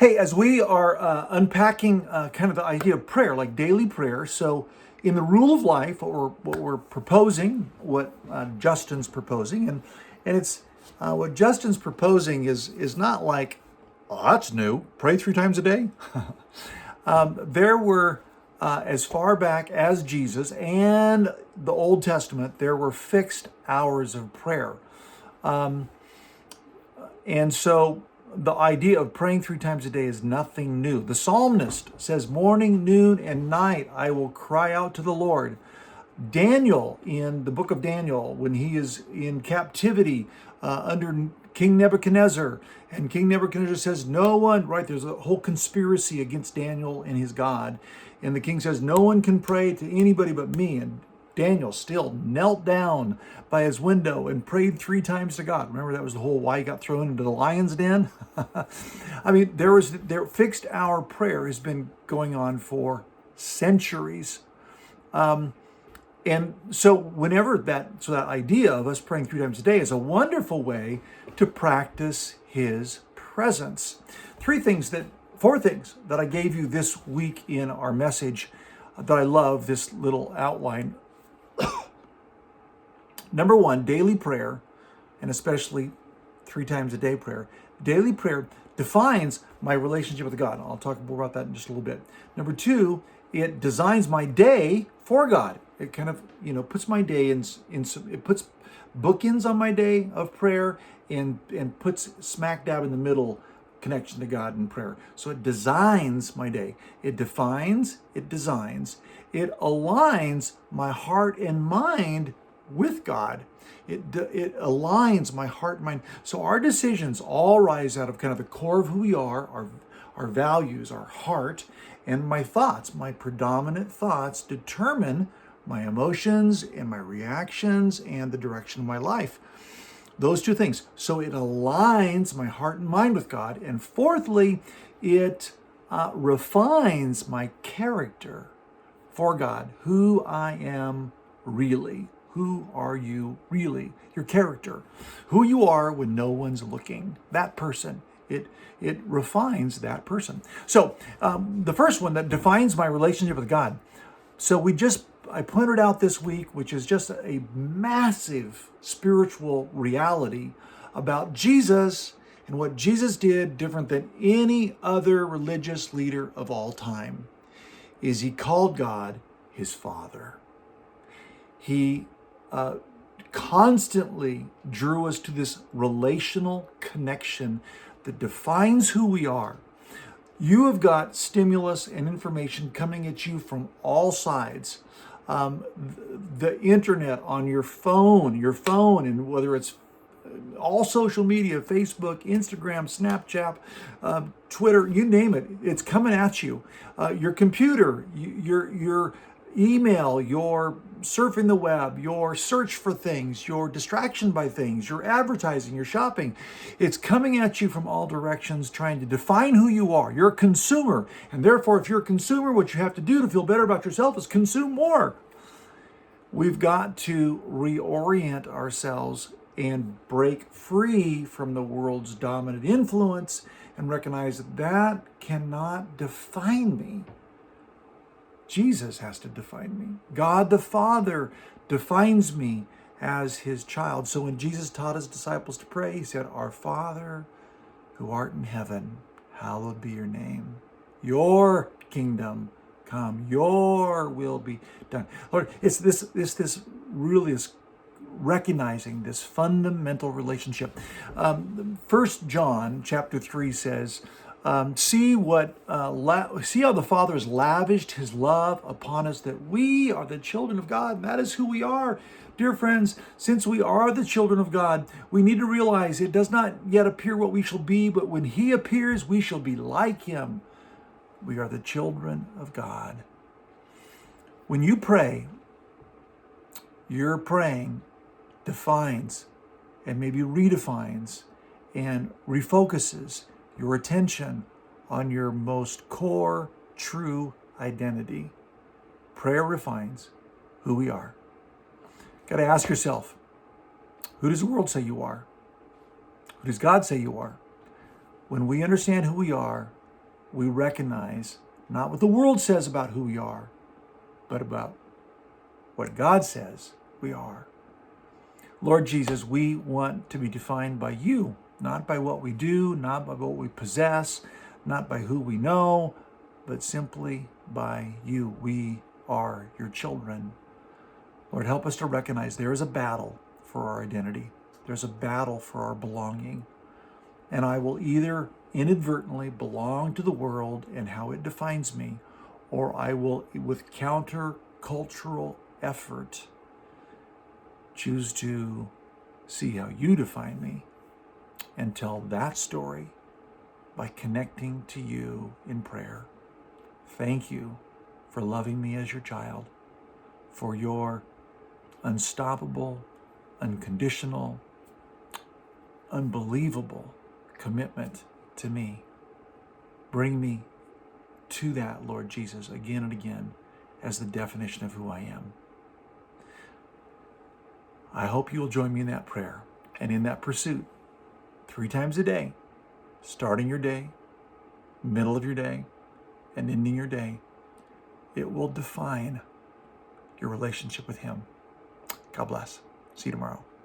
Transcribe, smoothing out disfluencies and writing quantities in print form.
Hey, as we are unpacking kind of the idea of prayer, like daily prayer, so in the rule of life, what we're proposing, what Justin's proposing, and it's what Justin's proposing is not like, oh, that's new. Pray 3 times a day. There were as far back as Jesus and the Old Testament, there were fixed hours of prayer. And so the idea of praying 3 times a day is nothing new. The psalmist says, morning, noon, and night, I will cry out to the Lord. Daniel, in the book of Daniel, when he is in captivity under King Nebuchadnezzar, and King Nebuchadnezzar says, no one, right, there's a whole conspiracy against Daniel and his God. And the king says, no one can pray to anybody but me. And Daniel still knelt down by his window and prayed 3 times to God. Remember, that was the whole why he got thrown into the lion's den. I mean, their fixed hour prayer has been going on for centuries. And so that idea of us praying 3 times a day is a wonderful way to practice his presence. Four things that I gave you this week in our message that I love, this little outline. Number one, daily prayer, and especially 3 times a day prayer. Daily prayer defines my relationship with God. I'll talk more about that in just a little bit. Number two, it designs my day for God. It kind of, puts my day it puts bookends on my day of prayer and puts smack dab in the middle connection to God in prayer. So it designs my day. It defines, it designs, it aligns my heart and mind with God. It aligns my heart and mind. So our decisions all rise out of kind of the core of who we are, our values, our heart, and my thoughts. My predominant thoughts determine my emotions and my reactions and the direction of my life. Those two things. So it aligns my heart and mind with God. And fourthly, it refines my character for God, who I am really. Who are you really? Your character. Who you are when no one's looking. That person. It refines that person. So the first one that defines my relationship with God. So I pointed out this week, which is just a massive spiritual reality about Jesus and what Jesus did different than any other religious leader of all time, is he called God his Father. He constantly drew us to this relational connection that defines who we are. You have got stimulus and information coming at you from all sides. The internet on your phone, and whether it's all social media, Facebook, Instagram, Snapchat, Twitter, you name it, it's coming at you. Your computer, your email, your surfing the web, your search for things, your distraction by things, your advertising, your shopping. It's coming at you from all directions, trying to define who you are. You're a consumer. And therefore, if you're a consumer, what you have to do to feel better about yourself is consume more. We've got to reorient ourselves and break free from the world's dominant influence and recognize that cannot define me. Jesus has to define me. God the Father defines me as his child. So when Jesus taught his disciples to pray, he said, Our Father who art in heaven, hallowed be your name. Your kingdom come, your will be done. Lord, it's this really is recognizing this fundamental relationship. 1 John chapter 3 says, see how the Father has lavished his love upon us, that we are the children of God, and that is who we are. Dear friends, since we are the children of God, we need to realize it does not yet appear what we shall be, but when he appears, we shall be like him. We are the children of God. When you pray, your praying defines and maybe redefines and refocuses your attention on your most core, true identity. Prayer refines who we are. Got to ask yourself, who does the world say you are? Who does God say you are? When we understand who we are, we recognize not what the world says about who we are, but about what God says we are. Lord Jesus, we want to be defined by you, not by what we do, not by what we possess, not by who we know, but simply by you. We are your children. Lord, help us to recognize there is a battle for our identity. There's a battle for our belonging. And I will either inadvertently belong to the world and how it defines me, or I will, with counter-cultural effort, choose to see how you define me and tell that story by connecting to you in prayer. Thank you for loving me as your child, for your unstoppable, unconditional, unbelievable commitment to me. Bring me to that, Lord Jesus, again and again as the definition of who I am. I hope you will join me in that prayer and in that pursuit 3 times a day, starting your day, middle of your day, and ending your day. It will define your relationship with Him. God bless. See you tomorrow.